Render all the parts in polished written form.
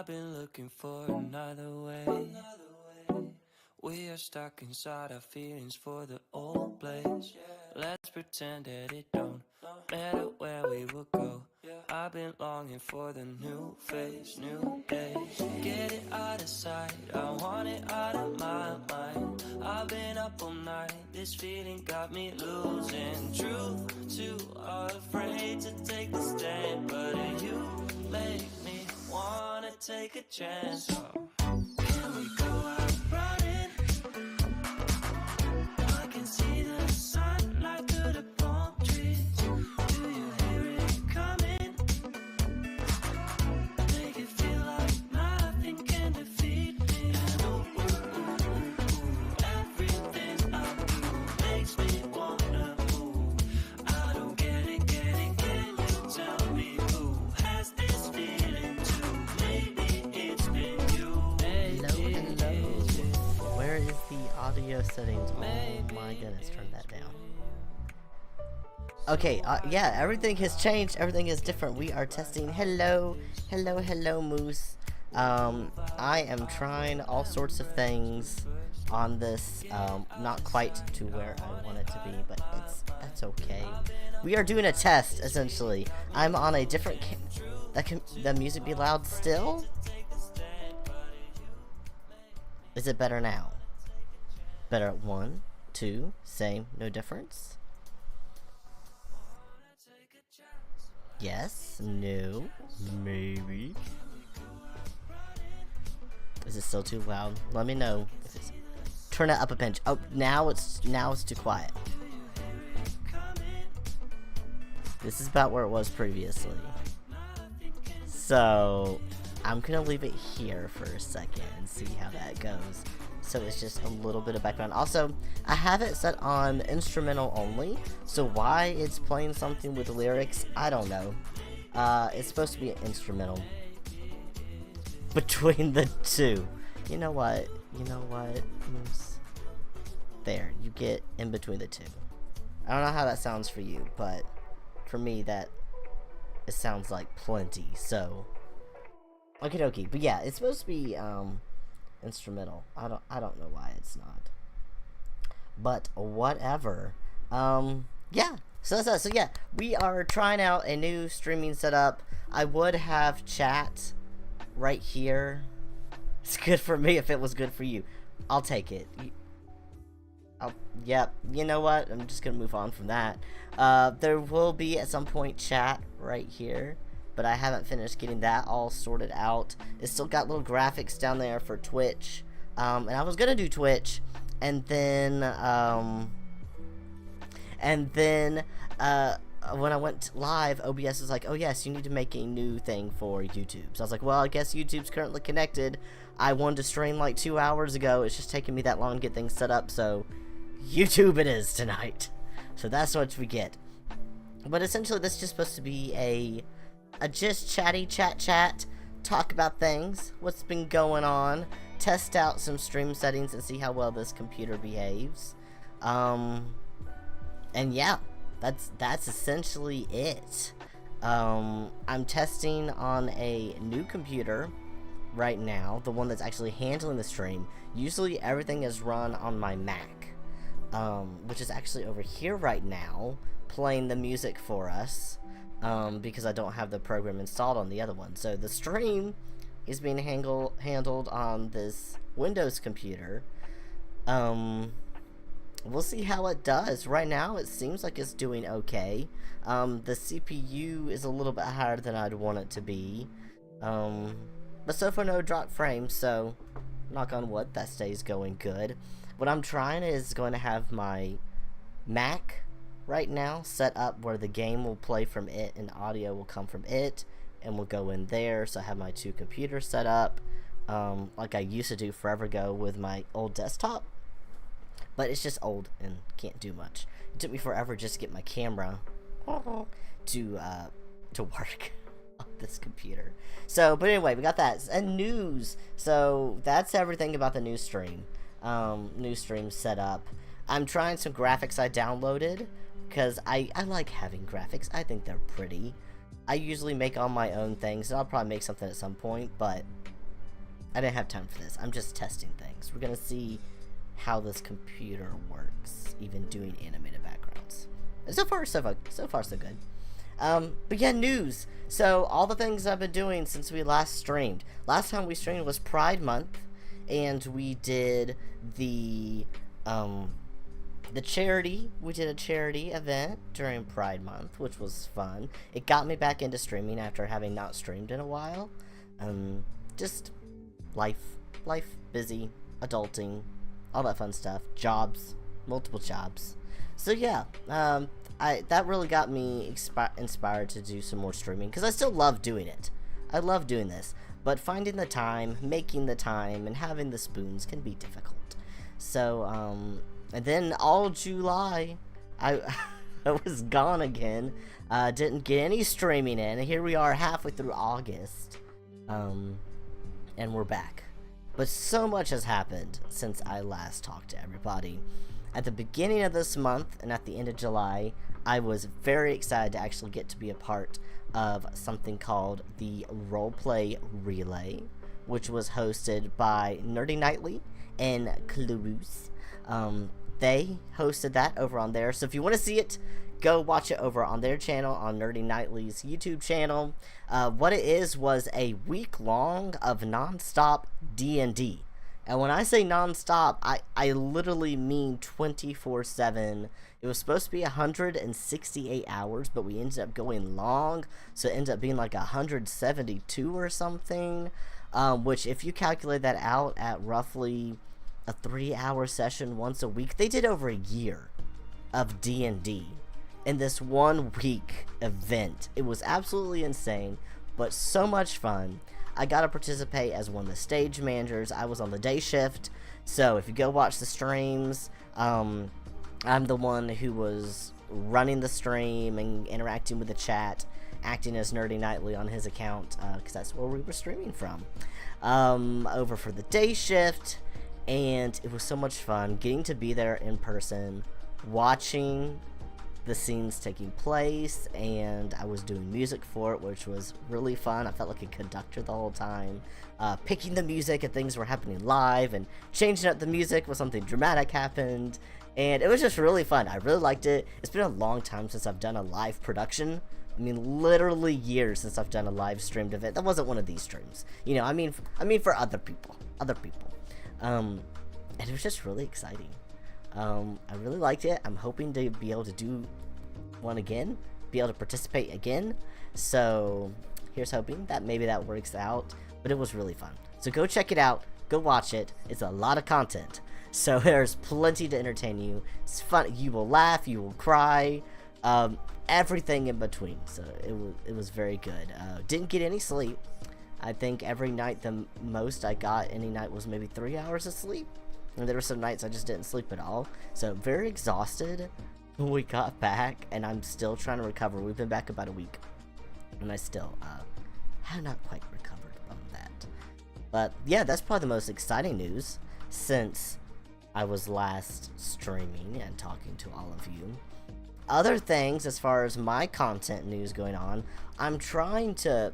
been looking for another way. We are stuck inside our feelings for the old place. Let's pretend that it don't matter where we will go. I've been longing for the new phase, new days. Get it out of sight, I want it out of my mind. I've been up all night, this feeling got me losing truth. Too afraid to take the stand, but you make me wanna take a chance. Can we go out running? I can see the sunlight through the palm trees. Do you hear it coming? Make it feel like nothing can defeat me. And everything I do makes me wanna move. I don't get it, can you tell me who has this feeling too? Maybe it's been you. Hello. Where is the audio settings? Oh my goodness, turn that down. Okay, yeah, everything has changed. Everything is different. We are testing. Hello, Moose. I am trying all sorts of things on this. Not quite to where I want it to be, but that's okay. We are doing a test, essentially. I'm on a different the music be loud still? Is it better now? Better at 1, 2, same, no difference? Yes, no, maybe. Is it still too loud? Let me know if it's... Turn it up a pinch. Oh, now it's too quiet. This is about where it was previously. So, I'm gonna leave it here for a second and see how that goes. So it's just a little bit of background. Also, I have it set on instrumental only, so why it's playing something with lyrics, I don't know. It's supposed to be an instrumental between the two. You know what, Moose? There, you get in between the two. I don't know how that sounds for you, but for me, it sounds like plenty, so... Okie dokie, but yeah, it's supposed to be, instrumental. I don't know why it's not, but whatever. Yeah, so yeah, we are trying out a new streaming setup. I would have chat right here. It's good for me. If it was good for you, I'll take it. Yep, you know what, I'm just gonna move on from that. There will be at some point chat right here, but I haven't finished getting that all sorted out. It's still got little graphics down there for Twitch. And I was gonna do Twitch, and then when I went live, OBS was like, oh yes, you need to make a new thing for YouTube. So I was like, well, I guess YouTube's currently connected. I wanted to stream like 2 hours ago. It's just taking me that long to get things set up, so YouTube it is tonight. So that's what we get. But essentially, this is just supposed to be a just chatty chat, talk about things, what's been going on, test out some stream settings and see how well this computer behaves. And yeah, that's essentially it. I'm testing on a new computer right now, the one that's actually handling the stream. Usually everything is run on my Mac, which is actually over here right now, playing the music for us. Because I don't have the program installed on the other one. So the stream is being handled on this Windows computer. We'll see how it does. Right now it seems like it's doing okay. The CPU is a little bit higher than I'd want it to be. But so far no drop frames, so knock on wood, that stays going good. What I'm trying is going to have my Mac right now set up where the game will play from it and audio will come from it and will go in there. So I have my two computers set up like I used to do forever ago with my old desktop, but it's just old and can't do much. It took me forever just to get my camera to work on this computer. So but anyway, we got that and news. So that's everything about the new stream. New stream setup. I'm trying some graphics I downloaded because I like having graphics. I think they're pretty. I usually make all my own things, and I'll probably make something at some point, but I didn't have time for this. I'm just testing things. We're gonna see how this computer works, even doing animated backgrounds. And so far, so good. But yeah, news. So all the things I've been doing since we last streamed. Last time we streamed was Pride Month, and we did the charity. We did a charity event during Pride Month, which was fun. It got me back into streaming after having not streamed in a while. Just life, busy, adulting, all that fun stuff. Jobs, multiple jobs. So yeah, that really got me inspired to do some more streaming, because I still love doing it. I love doing this, but finding the time, making the time, and having the spoons can be difficult. So, and then all July, I was gone again. Didn't get any streaming in, and here we are halfway through August, and we're back. But so much has happened since I last talked to everybody. At the beginning of this month and at the end of July, I was very excited to actually get to be a part of something called the Roleplay Relay, which was hosted by Nerdy Nightly and Clarus. They hosted that over on there, so if you want to see it, go watch it over on their channel, on Nerdy Nightly's YouTube channel. What it was a week long of non-stop D&D. And when I say non-stop, I literally mean 24/7. It was supposed to be 168 hours, but we ended up going long, so it ended up being like 172 or something, which if you calculate that out at roughly a 3-hour session once a week, they did over a year of D&D in this 1 week event. It was absolutely insane, but so much fun. I got to participate as one of the stage managers. I was on the day shift, so if you go watch the streams, I'm the one who was running the stream and interacting with the chat, acting as Nerdy Nightly on his account, because that's where we were streaming from, over for the day shift, and it was so much fun getting to be there in person, watching the scenes taking place, and I was doing music for it, which was really fun. I felt like a conductor the whole time, picking the music and things were happening live, and changing up the music when something dramatic happened, and it was just really fun. I really liked it. It's been a long time since I've done a live production. I mean, literally years since I've done a live streamed event. That wasn't one of these streams, you know. I mean for other people, and it was just really exciting. I really liked it. I'm hoping to be able to do one again, be able to participate again. So here's hoping that maybe that works out. But it was really fun. So go check it out. Go watch it. It's a lot of content. So there's plenty to entertain you. It's fun. You will laugh. You will cry. Everything in between. So it was very good. Didn't get any sleep. I think every night the most I got any night was maybe 3 hours of sleep. And there were some nights I just didn't sleep at all. So very exhausted when we got back, and I'm still trying to recover. We've been back about a week, and I still have not quite recovered from that. But yeah, that's probably the most exciting news since I was last streaming and talking to all of you. Other things, as far as my content news going on, I'm trying to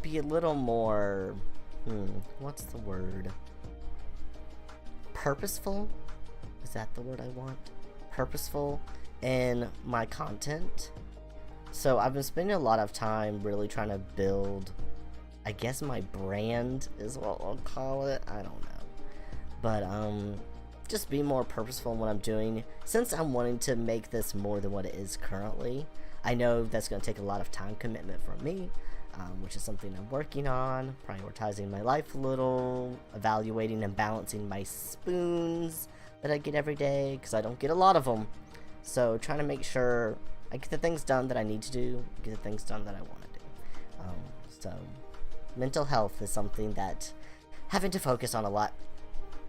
be a little more, what's the word? Purposeful? Is that the word I want? Purposeful in my content. So I've been spending a lot of time really trying to build, I guess my brand is what we'll call it. I don't know. But just be more purposeful in what I'm doing. Since I'm wanting to make this more than what it is currently, I know that's going to take a lot of time commitment from me. Which is something I'm working on, prioritizing my life a little, evaluating and balancing my spoons that I get every day, because I don't get a lot of them. So trying to make sure I get the things done that I need to do, get the things done that I want to do. So mental health is something that having to focus on a lot.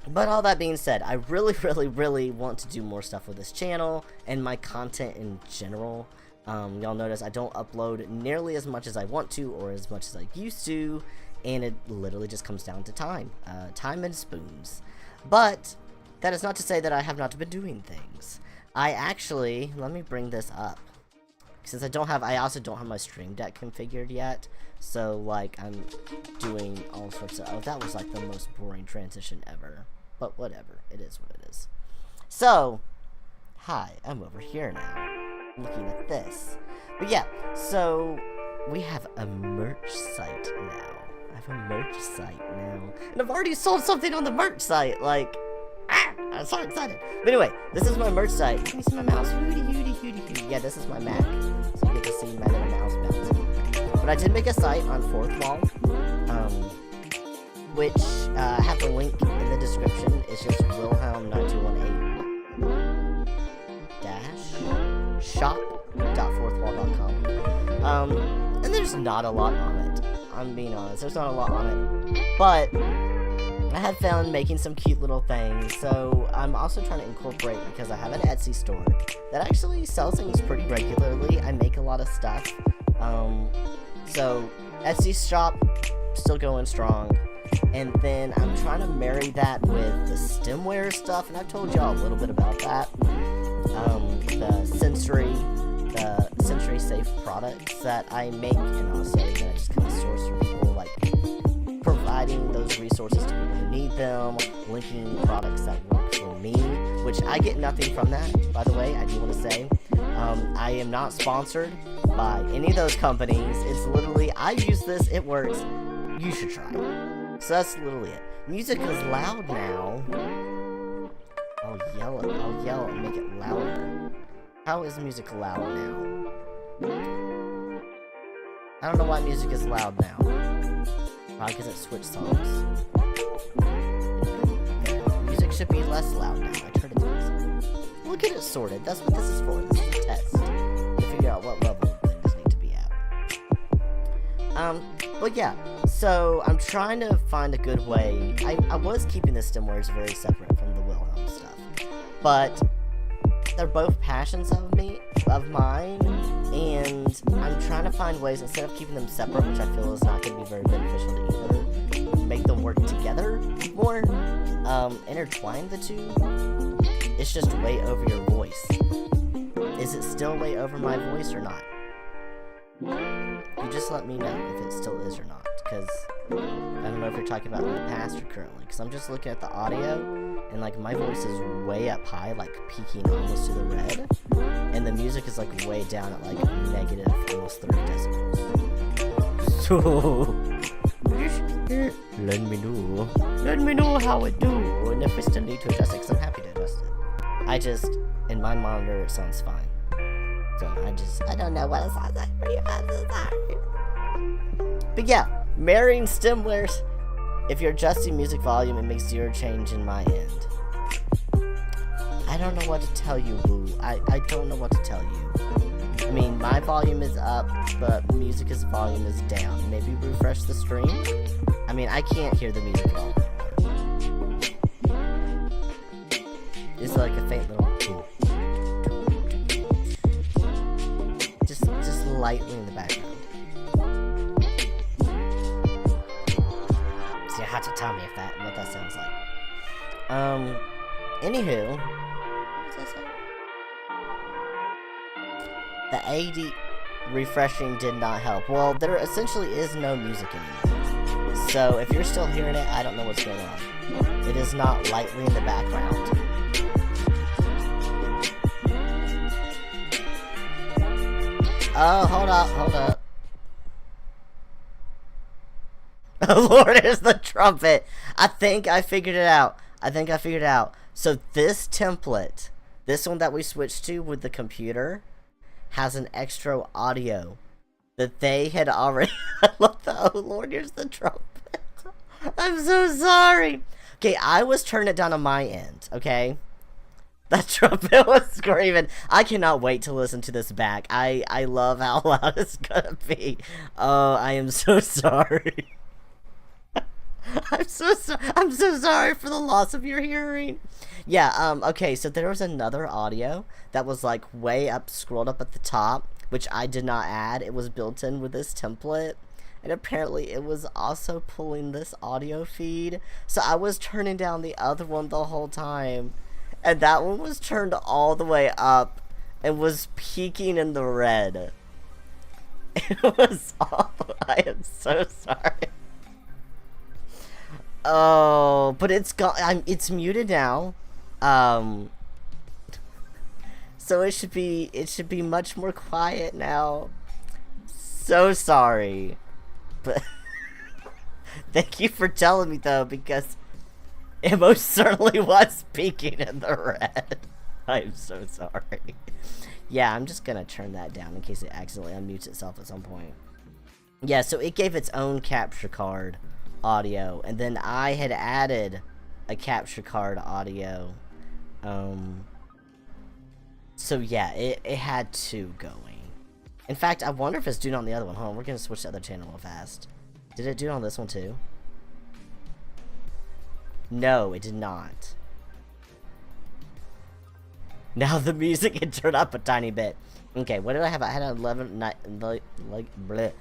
But all that being said, I really want to do more stuff with this channel and my content in general. Y'all notice I don't upload nearly as much as I want to or as much as I used to, and it literally just comes down to time and spoons. But that is not to say that I have not been doing things. I actually, let me bring this up. since I also don't have my Stream Deck configured yet. So, like, I'm doing all sorts of... Oh, that was, like, the most boring transition ever. But whatever. It is what it is. So, hi. I'm over here now. Looking at this. But yeah, so... we have a merch site now. I have a merch site now. And I've already sold something on the merch site. Like... I'm so excited. But anyway, this is my merch site. Can you see my mouse? Hooty. Yeah, this is my Mac. So you get to see my little mouse bouncing. But I did make a site on Fourth Wall, which I have the link in the description. It's just wilhelm9218-shop.fourthwall.com. And there's not a lot on it. I'm being honest. There's not a lot on it. But I have found making some cute little things. So I'm also trying to incorporate, because I have an Etsy store that actually sells things pretty regularly. I make a lot of stuff. So Etsy shop still going strong, and then I'm trying to marry that with the stemware stuff, and I've told y'all a little bit about that. The sensory safe products that I make, and also that I just kind of source from people, like providing those resources to people who need them, linking products that work for me, which I get nothing from that, by the way. I do want to say I am not sponsored by any of those companies. It's literally, I use this, it works, you should try it. So that's literally it. Music is loud now. I'll yell and make it louder. How is music loud now? I don't know why music is loud now. Probably because it switched songs. Music should be less loud now. I turned it down. We'll get it sorted. That's what this is for. This is a test. To figure out what level things need to be at. But yeah. So, I'm trying to find a good way. I was keeping the stemwares very separate from the Wilhelm stuff. But they're both passions of mine, and I'm trying to find ways, instead of keeping them separate, which I feel is not going to be very beneficial to either, make them work together more, intertwine the two. It's just way over your voice. Is it still way over my voice or not? You just let me know if it still is or not, because I don't know if you're talking about in the past or currently, because I'm just looking at the audio, and like my voice is way up high, like peaking almost to the red, and the music is like way down at like negative almost 30 decibels. So let me know how it do, and if I still need to adjust it, because I'm happy to adjust it. In my monitor it sounds fine. So I don't know what it sounds like for you. I'm so sorry. But yeah, marrying stemwares. If you're adjusting music volume, it makes zero change in my end. I don't know what to tell you, boo. I don't know what to tell you. I mean, my volume is up, but music's volume is down. Maybe refresh the stream? I mean, I can't hear the music at all anymore. It's like a faint little boo. Just lightly in the background. So you have to tell me what that sounds like. Anywho, what's that say? The AD refreshing did not help. Well, there essentially is no music anymore. So if you're still hearing it, I don't know what's going on. It is not lightly in the background. Oh, hold up. Oh Lord, there's the trumpet. I think I figured it out. So this template, this one that we switched to with the computer, has an extra audio that they had already... I love the... Oh Lord, here's the trumpet. I'm so sorry. Okay, I was turning it down on my end, okay? That trumpet was screaming. I cannot wait to listen to this back. I love how loud it's gonna be. Oh, I am so sorry. I'm so sorry for the loss of your hearing. Yeah, okay, so there was another audio that was like way up, scrolled up at the top, which I did not add. It was built in with this template, and apparently it was also pulling this audio feed. So I was turning down the other one the whole time, and that one was turned all the way up. and was peeking in the red. It was awful. I am so sorry. Oh, but it's gone. It's muted now. So it should be much more quiet now. So sorry. But thank you for telling me though, because it most certainly was peeking in the red. I'm so sorry. Yeah, I'm just gonna turn that down in case it accidentally unmutes itself at some point. Yeah, so it gave its own capture card audio, and then I had added a capture card audio. So yeah, it had two going. In fact, I wonder if it's doing on the other one. Hold on, we're gonna switch to the other channel real fast. Did it do it on this one too? No, it did not. Now the music can turn up a tiny bit. Okay, what did I have? I had an 11, like, bleh.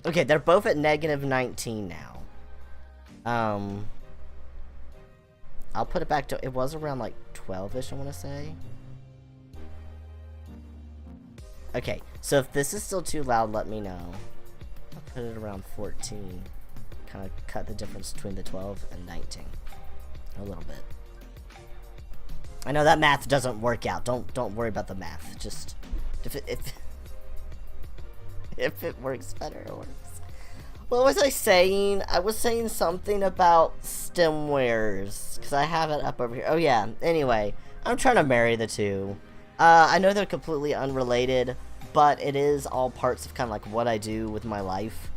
Okay, they're both at negative 19 now. I'll put it back to, it was around like 12-ish, I want to say. Okay, so if this is still too loud, let me know. I'll put it around 14. Kind of cut the difference between the 12 and 19. A little bit. I know that math doesn't work out. Don't worry about the math. Just if it works better, it works. What was I saying? I was saying something about stemwares because I have it up over here. Oh yeah. Anyway, I'm trying to marry the two. I know they're completely unrelated, but it is all parts of kind of like what I do with my life,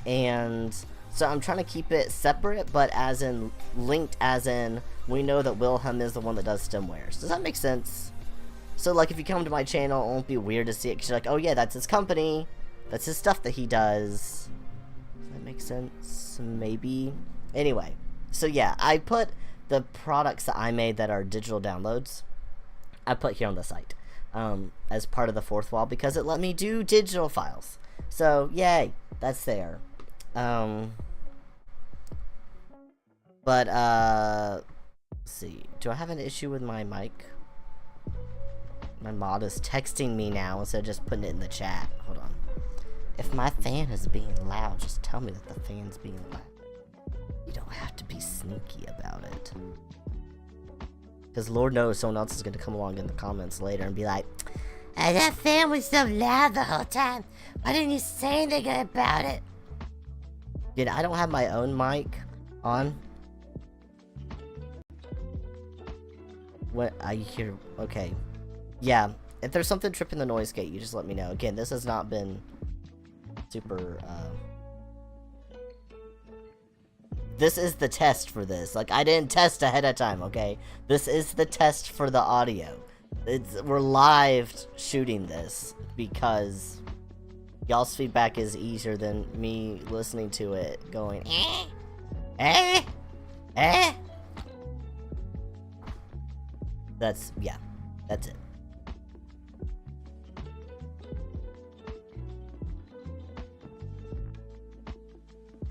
and so I'm trying to keep it separate, but as in linked, as in we know that Wilhelm is the one that does stemwares. Does that make sense? So like if you come to my channel, it won't be weird to see it because you're like, oh yeah, that's his company, that's his stuff that he does. Does that make sense? Maybe. Anyway, so yeah, I put the products that I made that are digital downloads, I put here on the site as part of the fourth wall because it let me do digital files. So yay, that's there. But let's see. Do I have an issue with my mic? My mod is texting me now instead of just putting it in the chat. Hold on. If my fan is being loud, just tell me that the fan's being loud. You don't have to be sneaky about it. Because Lord knows someone else is going to come along in the comments later and be like, hey, that fan was so loud the whole time. Why didn't you say anything about it? Dude, I don't have my own mic on. What I hear, okay. Yeah, if there's something tripping the noise gate, you just let me know. Again, this has not been super, this is the test for this. Like, I didn't test ahead of time, okay? This is the test for the audio. We're live shooting this because y'all's feedback is easier than me listening to it going, That's, yeah, that's it.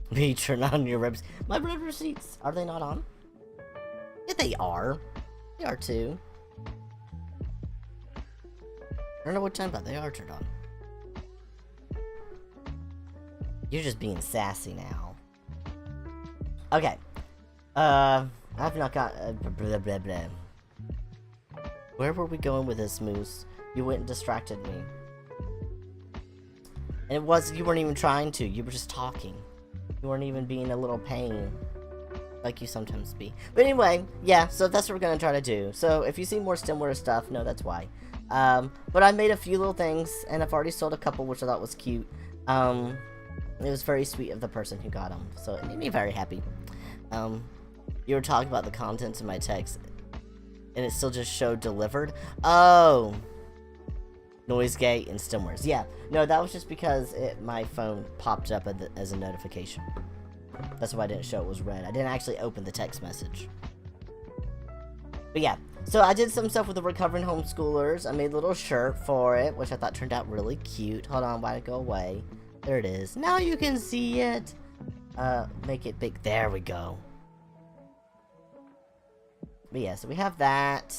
Me turn on your ribs. My rib receipts, are they not on? Yeah, they are. They are too. I don't know what time, but they are turned on. You're just being sassy now. Okay. I've not got blah blah blah. Where were we going with this, Moose? You went and distracted me. And it was, you weren't even trying to, you were just talking. You weren't even being a little pain. Like you sometimes be. But anyway, yeah, so that's what we're gonna try to do. So if you see more stemware stuff, no, that's why. But I made a few little things, and I've already sold a couple, which I thought was cute. It was very sweet of the person who got them, so it made me very happy. You were talking about the contents of my text, and it still just showed delivered. Oh, noise gate and stemwares. Yeah, no, that was just because my phone popped up as a notification. That's why I didn't show it was red. I didn't actually open the text message. But yeah, so I did some stuff with the recovering homeschoolers. I made a little shirt for it, which I thought turned out really cute. Hold on, why'd it go away? There it is. Now you can see it. Make it big. There we go. But yeah, so we have that.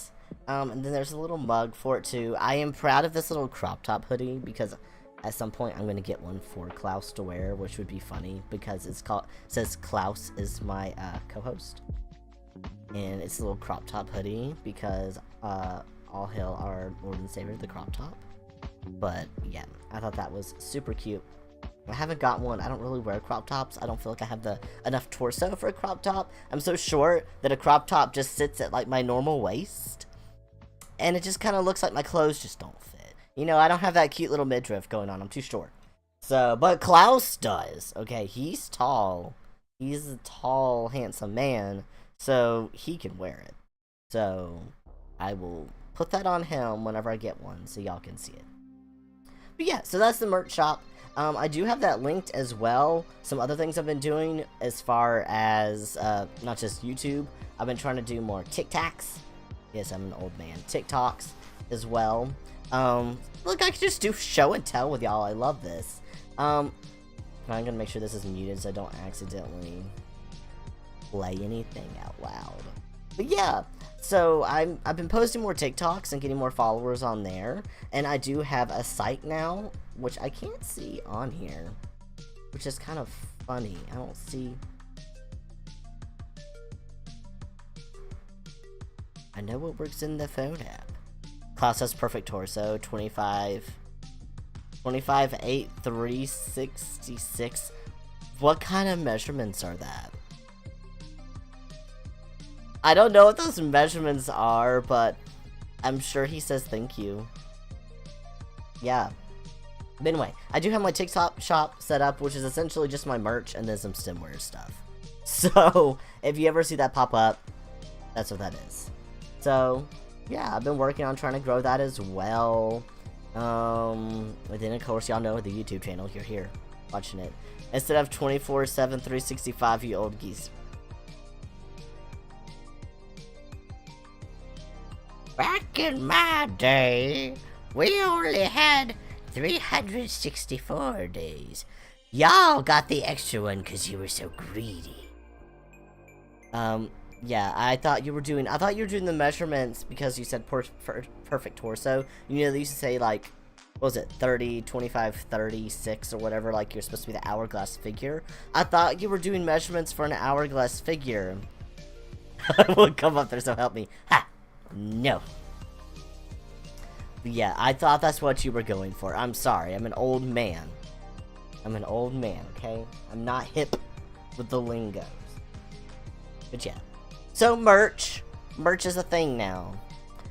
And then there's a little mug for it too. I am proud of this little crop top hoodie because at some point I'm gonna get one for Klaus to wear, which would be funny because it says Klaus is my co-host, and it's a little crop top hoodie because all hail our Lord and Savior, the crop top. But yeah, I thought that was super cute. I haven't got one. I don't really wear crop tops. I don't feel like I have enough torso for a crop top. I'm so short that a crop top just sits at like my normal waist. And it just kind of looks like my clothes just don't fit. You know, I don't have that cute little midriff going on. I'm too short. So, but Klaus does. Okay, he's tall. He's a tall, handsome man. So, he can wear it. So, I will put that on him whenever I get one so y'all can see it. But yeah, so that's the merch shop. I do have that linked as well. Some other things I've been doing as far as, not just YouTube. I've been trying to do more TikToks. Yes, I'm an old man. TikToks as well. Look, I could just do show and tell with y'all. I love this. I'm gonna make sure this is muted so I don't accidentally play anything out loud. But yeah, so I've been posting more TikToks and getting more followers on there. And I do have a site now, which I can't see on here, which is kind of funny. I don't see... I know what works in the phone app. Klaus has perfect torso, 25, 8, 366. What kind of measurements are that? I don't know what those measurements are, but I'm sure he says thank you. Yeah. But anyway, I do have my TikTok shop set up, which is essentially just my merch and then some stemware stuff. So, if you ever see that pop up, that's what that is. So, yeah, I've been working on trying to grow that as well. And then, of course, y'all know the YouTube channel. You're here watching it. Instead of 24/7, 365, you old geese. Back in my day, we only had 364 days. Y'all got the extra one because you were so greedy. Yeah, I thought you were doing the measurements because you said perfect torso. You know, they used to say, like, what was it, 30, 25, 36, or whatever, like you're supposed to be the hourglass figure. I thought you were doing measurements for an hourglass figure. I will come up there, so help me. Ha! No. But yeah, I thought that's what you were going for. I'm sorry, I'm an old man. I'm an old man, okay? I'm not hip with the lingos. But yeah. So, merch. Merch is a thing now.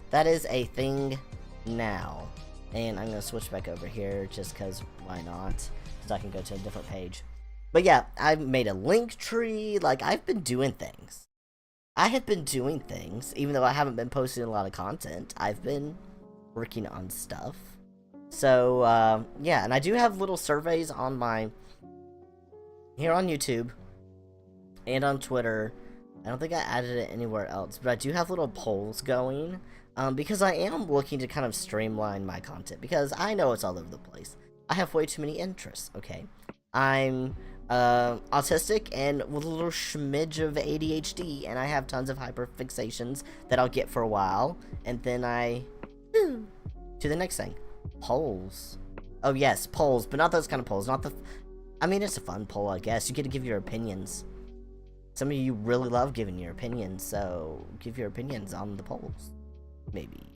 That is a thing now. And I'm going to switch back over here just because why not? So I can go to a different page. But yeah, I've made a link tree. Like, I've been doing things. I have been doing things. Even though I haven't been posting a lot of content, I've been working on stuff. So, yeah. And I do have little surveys on my... here on YouTube. And on Twitter. I don't think I added it anywhere else, but I do have little polls going, because I am looking to kind of streamline my content, because I know it's all over the place. I have way too many interests, okay? I'm autistic and with a little schmidge of ADHD, and I have tons of hyperfixations that I'll get for a while, and then to the next thing. Polls. Oh yes, polls, but not those kind of polls, not the... I mean, it's a fun poll, I guess. You get to give your opinions. Some of you really love giving your opinions, so give your opinions on the polls. Maybe.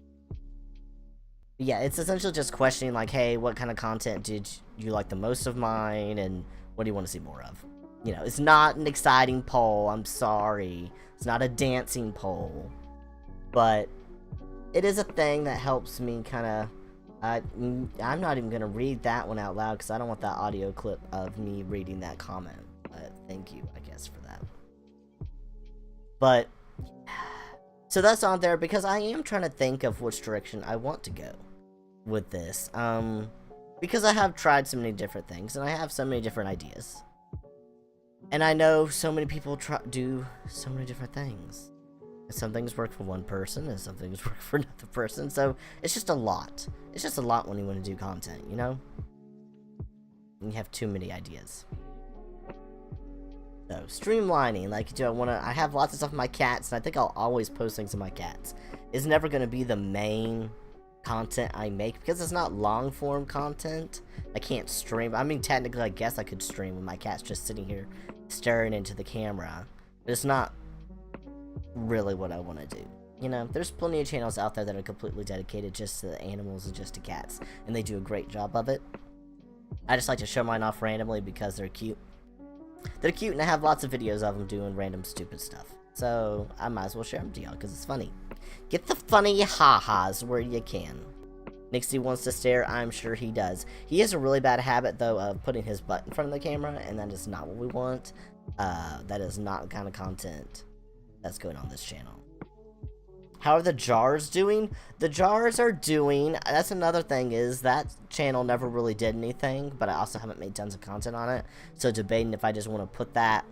But yeah, it's essentially just questioning, like, hey, what kind of content did you like the most of mine, and what do you want to see more of? You know, it's not an exciting poll, I'm sorry. It's not a dancing poll. But it is a thing that helps me kind of... I'm not even going to read that one out loud, because I don't want that audio clip of me reading that comment. But thank you, I guess, for that. But, so that's on there, because I am trying to think of which direction I want to go with this. Because I have tried so many different things, and I have so many different ideas. And I know so many people do so many different things. And some things work for one person, and some things work for another person, so it's just a lot. It's just a lot when you want to do content, you know? And you have too many ideas. So, streamlining, like, do I want to, I have lots of stuff with my cats, and I think I'll always post things of my cats. It's never going to be the main content I make, because it's not long-form content. I can't stream. I mean, technically, I guess I could stream with my cat's just sitting here staring into the camera. But it's not really what I want to do. You know, there's plenty of channels out there that are completely dedicated just to animals and just to cats, and they do a great job of it. I just like to show mine off randomly because they're cute. They're cute, and I have lots of videos of them doing random stupid stuff. So, I might as well share them to y'all, because it's funny. Get the funny ha-has where you can. Nixie wants to stare, I'm sure he does. He has a really bad habit, though, of putting his butt in front of the camera, and that is not what we want. That is not the kind of content that's going on this channel. How are the jars doing? The jars are doing, that's another thing, is that channel never really did anything, but I also haven't made tons of content on it. So debating if I just want to put that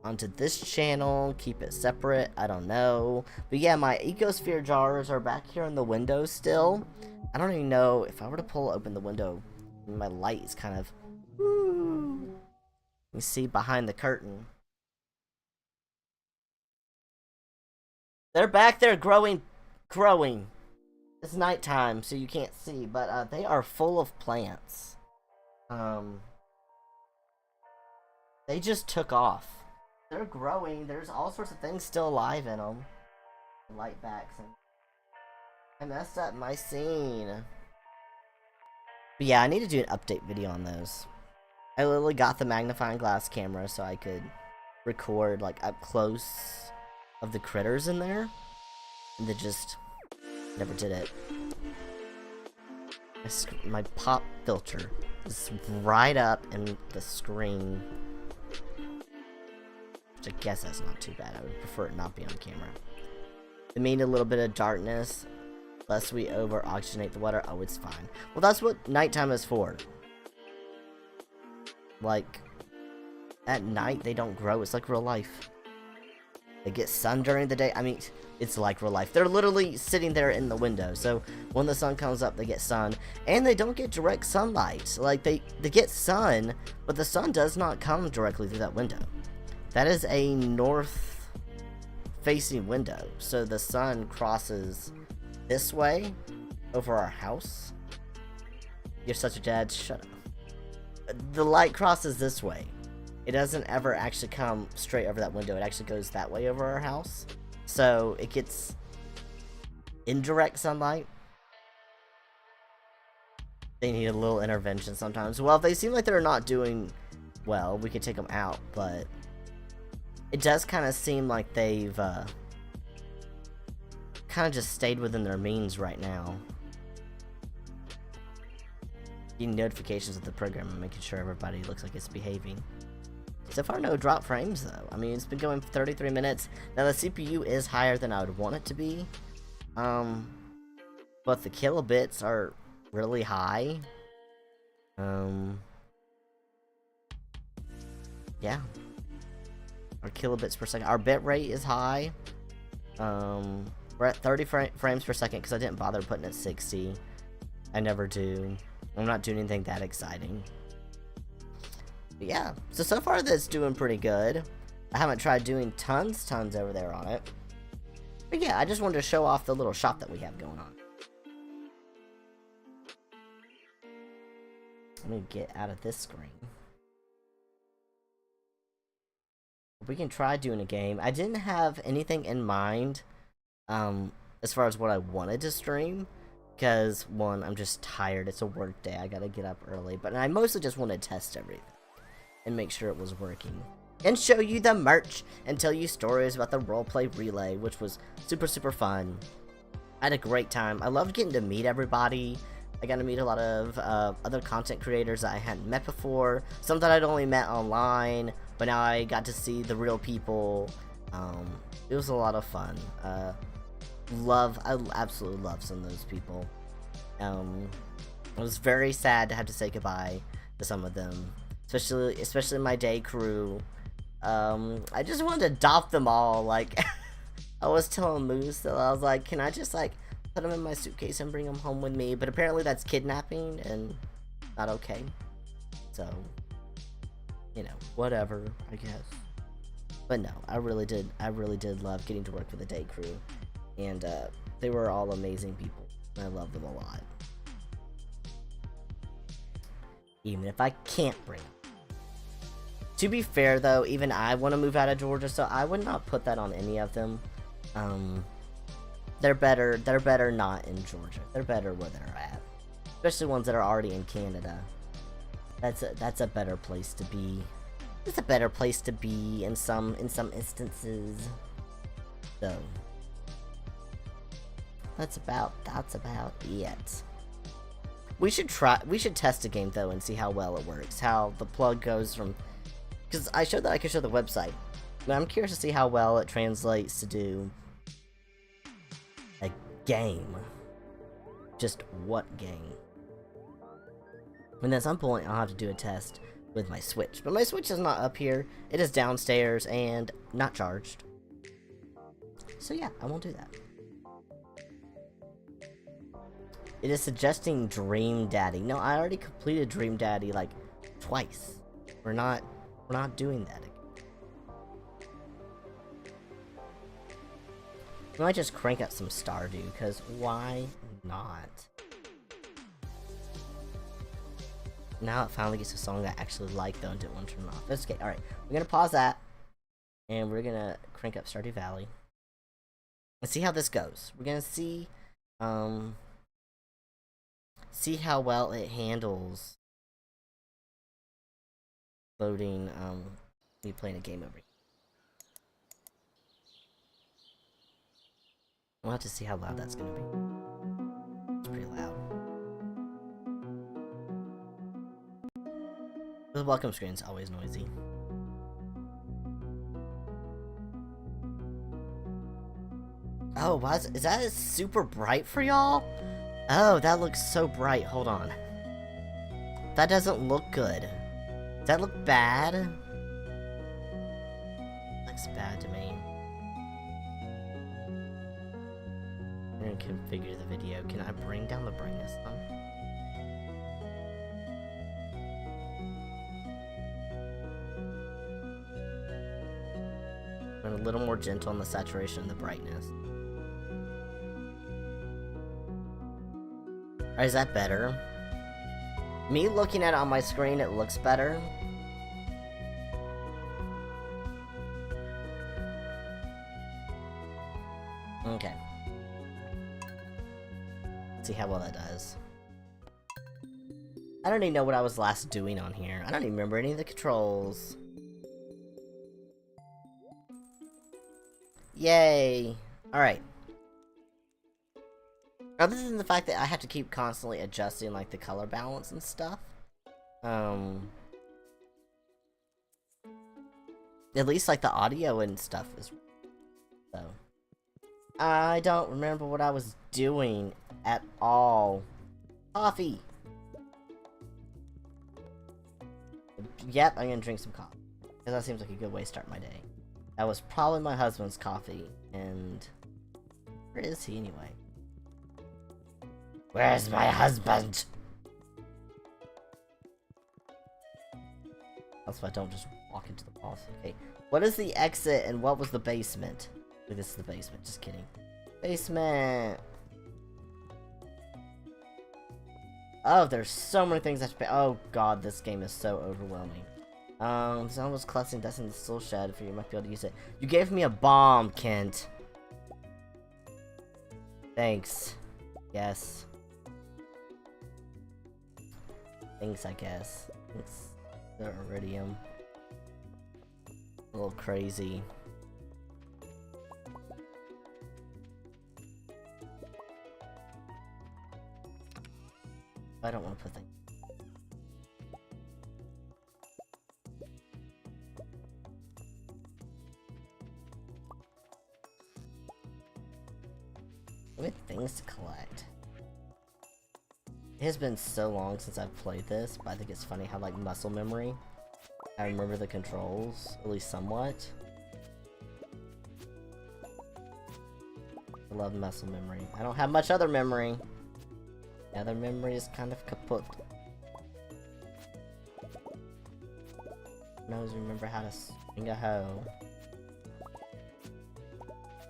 onto this channel, keep it separate, I don't know. But yeah, my Ecosphere jars are back here in the window still. I don't even know if I were to pull open the window, my light is kind of, woo. You see behind the curtain. They're back there growing. It's nighttime, so you can't see, but they are full of plants. They just took off. They're growing. There's all sorts of things still alive in them. Light backs and I messed up my scene. But yeah, I need to do an update video on those. I literally got the magnifying glass camera so I could record like up close of the critters in there, and they just never did it. My pop filter is right up in the screen, which I guess that's not too bad. I would prefer it not be on camera. It mean a little bit of darkness, lest we over oxygenate the water. Oh, it's fine. Well, that's what nighttime is for. Like, at night they don't grow. It's like real life. They get sun during the day. I mean, it's like real life. They're literally sitting there in the window. So when the sun comes up, they get sun. And they don't get direct sunlight. Like, they get sun, but the sun does not come directly through that window. That is a north-facing window. So the sun crosses this way over our house. You're such a dad. Shut up. The light crosses this way. It doesn't ever actually come straight over that window. It actually goes that way over our house. So it gets indirect sunlight. They need a little intervention sometimes. Well, if they seem like they're not doing well, we can take them out. But it does kind of seem like they've kind of just stayed within their means right now. Getting notifications of the program and making sure everybody looks like it's behaving. So far, no drop frames, though. I mean, it's been going for 33 minutes. Now, the CPU is higher than I would want it to be. But the kilobits are really high. Yeah. Our kilobits per second. Our bit rate is high. We're at 30 frames per second because I didn't bother putting it 60. I never do. I'm not doing anything that exciting. But yeah, so far that's doing pretty good. I haven't tried doing tons over there on it. But yeah, I just wanted to show off the little shop that we have going on. Let me get out of this screen. We can try doing a game. I didn't have anything in mind, as far as what I wanted to stream. Because, one, I'm just tired. It's a work day. I gotta get up early. But I mostly just want to test everything. And make sure it was working. And show you the merch. And tell you stories about the roleplay relay. Which was super fun. I had a great time. I loved getting to meet everybody. I got to meet a lot of other content creators that I hadn't met before. Some that I'd only met online. But now I got to see the real people. It was a lot of fun. I absolutely love some of those people. It was very sad to have to say goodbye to some of them, especially my day crew. I just wanted to adopt them all. Like, I was telling Moose that I was like, can I just like put them in my suitcase and bring them home with me? But apparently that's kidnapping and not okay. So, you know, whatever, I guess. But no, I really did love getting to work with the day crew, and they were all amazing people. And I love them a lot. Even if I can't bring them. To be fair though, even I want to move out of Georgia, so I would not put that on any of them. They're better not in Georgia. They're better where they're at. Especially ones that are already in Canada. That's a better place to be. It's a better place to be in some instances. So that's about it. We should test a game though and see how well it works. How the plug goes from, because I showed that I could show the website. But I'm curious to see how well it translates to do a game. Just what game? And at some point I'll have to do a test with my Switch. But my Switch is not up here. It is downstairs and not charged. So yeah, I won't do that. It is suggesting Dream Daddy. No, I already completed Dream Daddy like twice. We're not doing that again. We might just crank up some Stardew, because why not? Now it finally gets a song I actually like though and didn't want to turn it off. That's okay. Alright, we're gonna pause that. And we're gonna crank up Stardew Valley. And see how this goes. We're gonna see how well it handles loading me playing a game over here. We'll have to see how loud that's gonna be. It's pretty loud. The welcome screen's always noisy. Oh, why is that super bright for y'all? Oh, that looks so bright. Hold on. That doesn't look good. Does that look bad? Looks bad to me. I'm gonna configure the video. Can I bring down the brightness though? I'm a little more gentle on the saturation and the brightness. Or is that better? Me looking at it on my screen, it looks better. Okay. Let's see how well that does. I don't even know what I was last doing on here. I don't even remember any of the controls. Yay! Alright. Other than the fact that I have to keep constantly adjusting like the color balance and stuff. At least like the audio and stuff is so. I don't remember what I was doing at all. Coffee! Yep, I'm gonna drink some coffee. Because that seems like a good way to start my day. That was probably my husband's coffee, and where is he anyway? Where's my husband? That's why I don't just walk into the boss. Okay, what is the exit and what was the basement? Wait, this is the basement, just kidding. Basement! Oh, there's so many things I have to pay. Oh god, this game is so overwhelming. Someone was collecting dust in the soul shed for you might be able to use it. You gave me a bomb, Kent. Thanks. Yes. Thanks, I guess. It's the iridium. A little crazy. I don't want to put that. What things to collect? It has been so long since I've played this, but I think it's funny how, like, muscle memory, I remember the controls, at least somewhat. I love muscle memory. I don't have much other memory. The other memory is kind of kaput. Knows remember how to swing a hoe.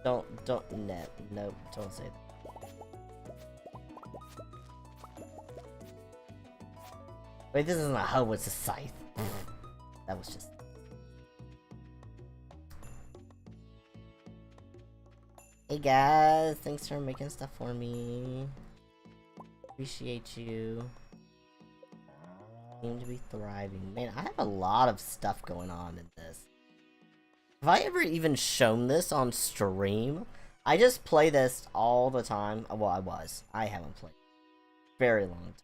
nope, don't say that. Wait, this isn't a hoe, it's a scythe. That was just... Hey guys, thanks for making stuff for me. Appreciate you. Seem to be thriving. Man, I have a lot of stuff going on in this. Have I ever even shown this on stream? I just play this all the time. Well, I haven't played very long.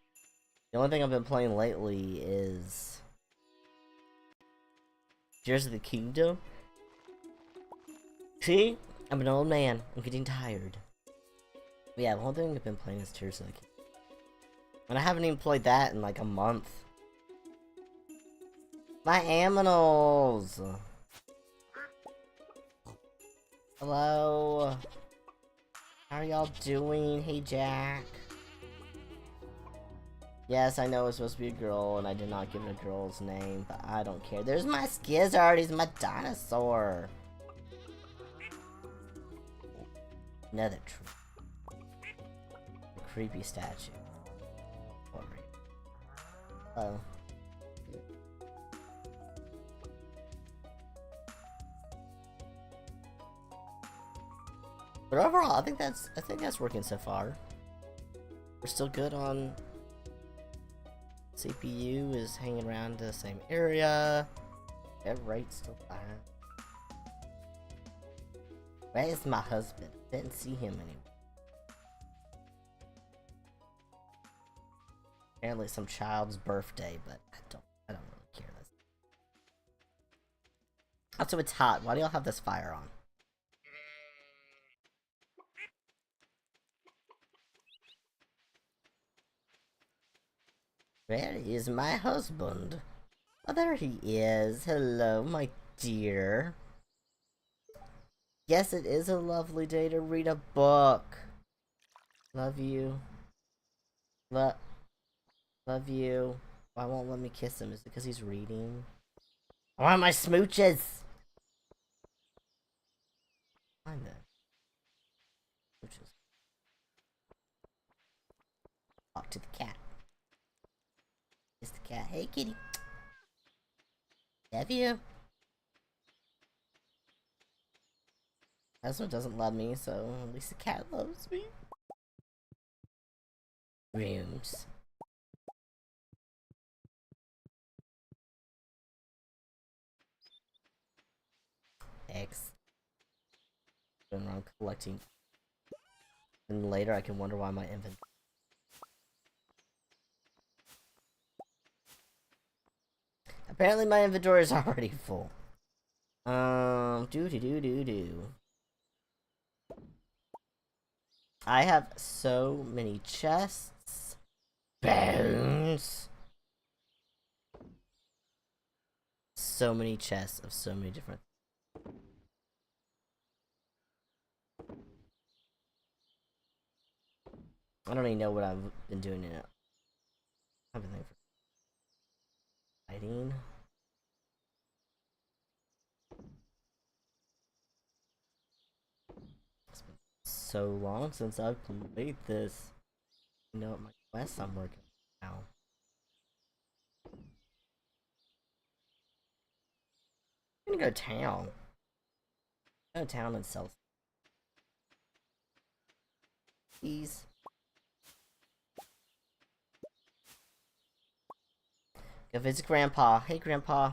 The only thing I've been playing lately is Tears of the Kingdom. See? I'm an old man. I'm getting tired. But yeah, the whole thing I've been playing is Tears of the Kingdom. And I haven't even played that in like a month. My aminals! Hello? How are y'all doing? Hey, Jack. Yes, I know it's supposed to be a girl, and I did not give it a girl's name, but I don't care. There's my Skizzard! He's my dinosaur! Another tree. A creepy statue. Oh. But overall, I think that's working so far. We're still good on CPU is hanging around the same area. Dev rate's still fine. Where is my husband? Didn't see him anywhere. Apparently some child's birthday, but I don't really care. This. Also, it's hot. Why do y'all have this fire on? Where is my husband? Oh, there he is. Hello, my dear. Yes, it is a lovely day to read a book. Love you. Love you. Why won't let me kiss him? Is it because he's reading? I want my smooches! Find that. Smooches. Talk to the cat. Kiss the cat. Hey, kitty. Love you. Husband doesn't love me, so at least the cat loves me. Rooms. X. Going around collecting. And later I can wonder why my inventory. Apparently my inventory is already full. Do. I have so many chests. Bones. So many chests of so many different. I don't even know what I've been doing in it. Everything for fighting. It's been so long since I've played this. You know what my quest I'm working on now. I'm gonna go to town. Go to town and sell. Please. Go visit Grandpa. Hey, Grandpa.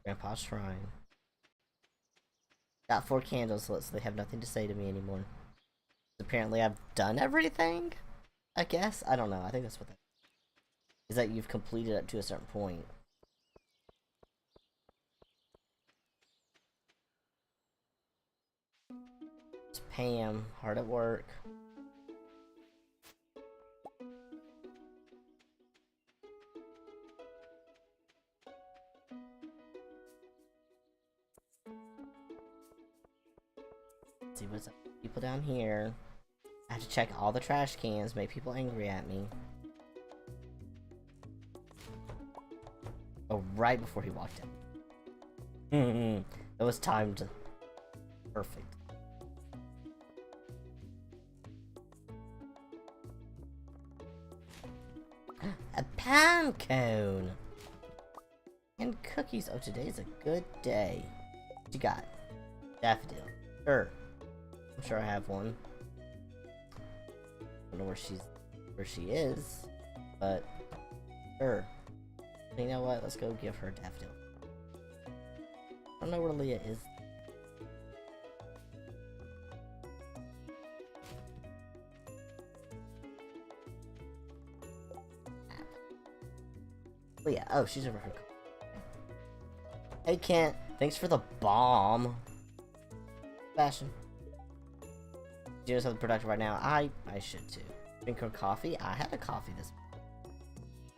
Grandpa's shrine. Got 4 candles lit, so they have nothing to say to me anymore. Apparently, I've done everything? I guess? I don't know. I think that's what that is. That you've completed up to a certain point. It's Pam. Hard at work. See what's up. People down here. I have to check all the trash cans, make people angry at me. Oh, right before he walked in. It was timed. Perfect. A pan cone! And cookies. Oh, today's a good day. What you got? Daffodil. Sure. I'm sure I have one. I don't know where she is, but sure. You know what? Let's go give her a daffodil. I don't know where Leah is. Leah. Oh, she's over here. Hey, Kent. Thanks for the bomb. Fashion. Do you know something productive right now? I should too. Drink her coffee? I had a coffee this morning.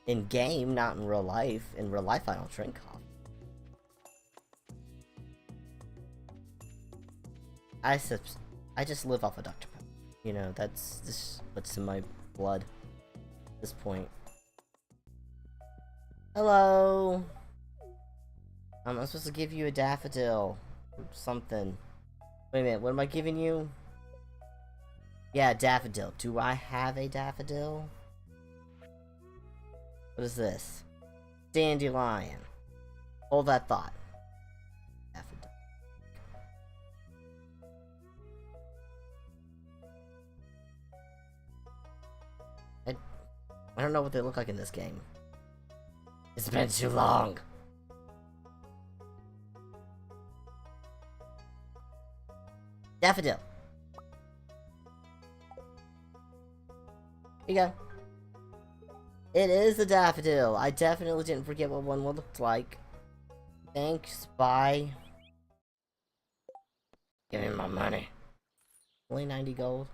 In game, not in real life. In real life, I don't drink coffee. I just live off of Dr. Pepper. You know, that's just what's in my blood at this point. Hello! I'm supposed to give you a daffodil. Or something. Wait a minute, what am I giving you? Yeah, daffodil. Do I have a daffodil? What is this? Dandelion. Hold that thought. Daffodil. I don't know what they look like in this game. It's been too long. Daffodil. Here you go. It is a daffodil. I definitely didn't forget what one looked like. Thanks, bye. Give me my money. Only 90 gold?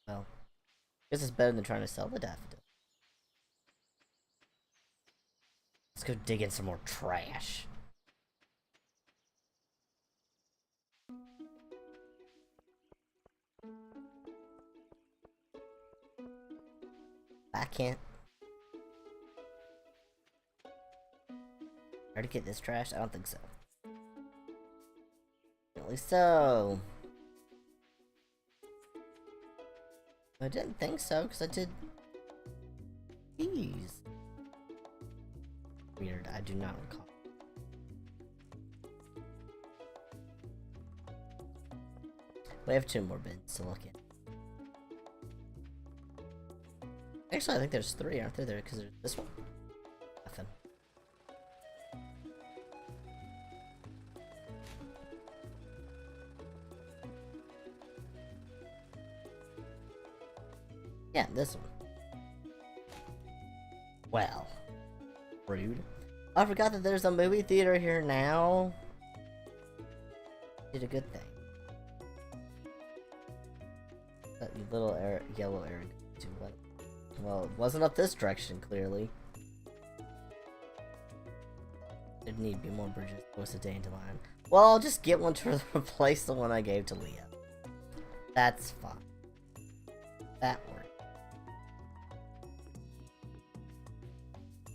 Well, I guess it's better than trying to sell the daffodil. Let's go dig in some more trash. I can't. Already get this trash? I don't think so. Apparently so. I didn't think so, because I did these. Weird, I do not recall. We have 2 more bins to look at. Actually, I think there's 3, aren't there? Because there's this one. Nothing. Yeah, this one. Well. Rude. I forgot that there's a movie theater here now. Did a good thing. That little yellow area too. Well, it wasn't up this direction, clearly. There'd need to be more bridges. What's a dandelion? Well, I'll just get one to replace the one I gave to Leah. That's fine. That worked.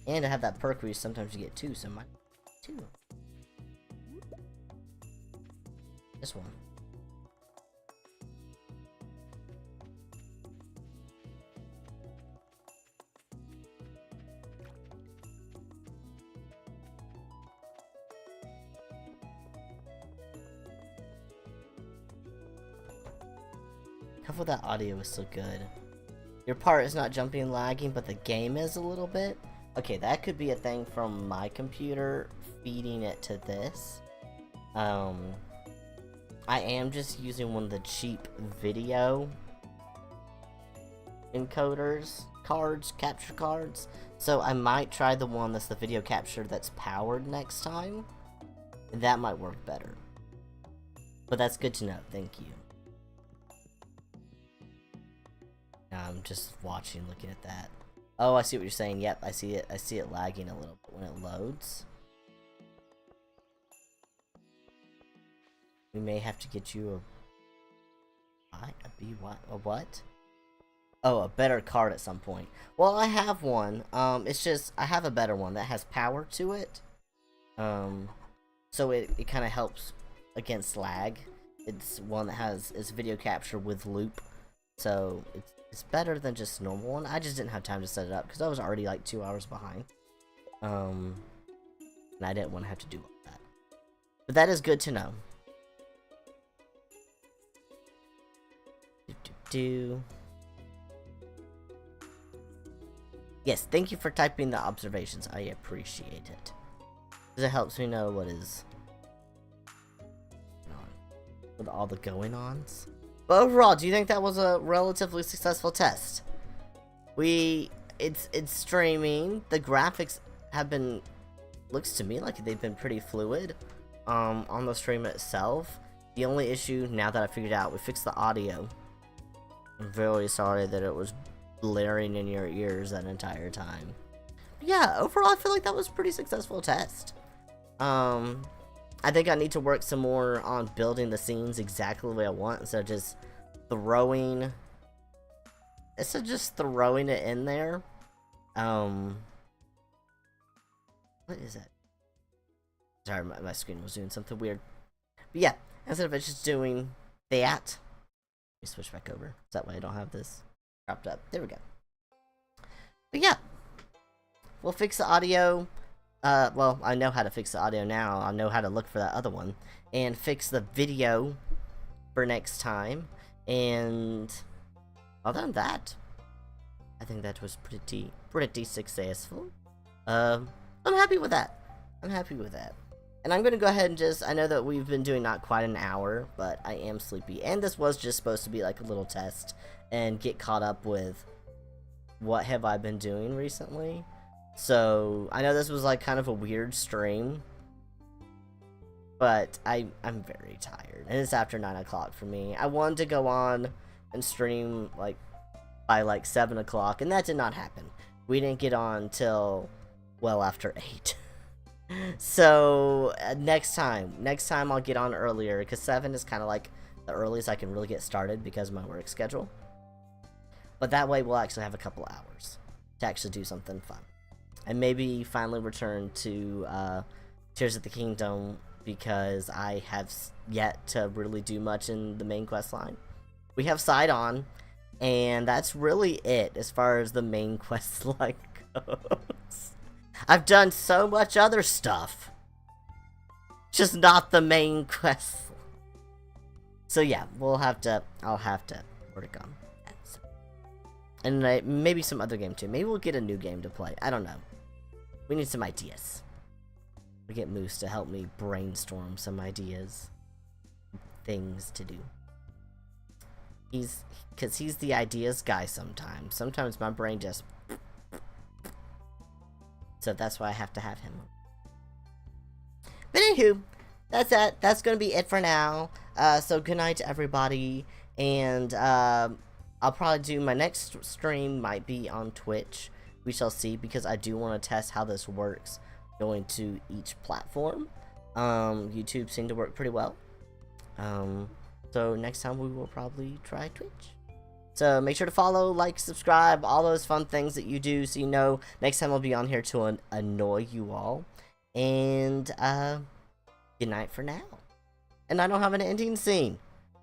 And I have that perk where sometimes you get 2, so mine 2. This one. Careful, that audio is so good. Your part is not jumping and lagging, but the game is a little bit. Okay, that could be a thing from my computer feeding it to this. I am just using one of the cheap video encoders capture cards. So I might try the one that's the video capture that's powered next time. That might work better. But that's good to know. Thank you. I'm just watching, looking at that. Oh, I see what you're saying. Yep, I see it. I see it lagging a little bit when it loads. We may have to get you a what? Oh, a better card at some point. Well, I have one. It's just I have a better one that has power to it. So it kind of helps against lag. it's one that has its video capture with loop, so it's better than just normal one. I just didn't have time to set it up because I was already like 2 hours behind, and I didn't want to have to do all that. But that is good to know. Yes, thank you for typing the observations. I appreciate it. Because it helps me know what is going on with all the going-ons. But overall, do you think that was a relatively successful test? It's streaming. The graphics have been, looks to me like they've been pretty fluid on the stream itself. The only issue, now that I figured out, we fixed the audio. I'm very sorry that it was blaring in your ears that entire time. But yeah, overall I feel like that was a pretty successful test. I think I need to work some more on building the scenes exactly the way I want instead of just throwing it in there. What is it? Sorry, my screen was doing something weird. But yeah, instead of it just doing that, let me switch back over. So that way I don't have this cropped up. There we go. But yeah, we'll fix the audio. Well, I know how to fix the audio now. I know how to look for that other one and fix the video for next time. And other than that, I think that was pretty successful. I'm happy with that. I'm happy with that. And I'm gonna go ahead and just, I know that we've been doing not quite an hour, but I am sleepy. And this was just supposed to be like a little test and get caught up with what have I been doing recently. So, I know this was like kind of a weird stream, but I'm very tired. And it's after 9 o'clock for me. I wanted to go on and stream like by like 7 o'clock, and that did not happen. We didn't get on till well after 8. So, next time I'll get on earlier, because 7 is kind of like the earliest I can really get started because of my work schedule. But that way we'll actually have a couple hours to actually do something fun. And maybe finally return to Tears of the Kingdom, because I have yet to really do much in the main quest line. We have Sidon, and that's really it as far as the main quest line goes. I've done so much other stuff, just not the main quest. So yeah, I'll have to work on that. And maybe some other game too. Maybe we'll get a new game to play. I don't know. We need some ideas. We get Moose to help me brainstorm some ideas, things to do. Because he's the ideas guy sometimes. Sometimes my brain just... So that's why I have to have him. But anywho, that's it. That's going to be it for now. So good night to everybody. And I'll probably do my next stream might be on Twitch. We shall see, because I do want to test how this works going to each platform. YouTube seemed to work pretty well. So next time we will probably try Twitch. So make sure to follow, like, subscribe, all those fun things that you do, so you know next time I'll be on here to annoy you all. And good night for now. And I don't have an ending scene,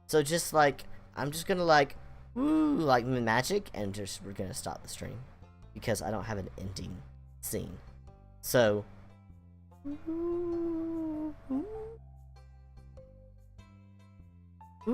so just like I'm just gonna like woo like magic, and just we're gonna stop the stream because I don't have an ending scene. So. Woo.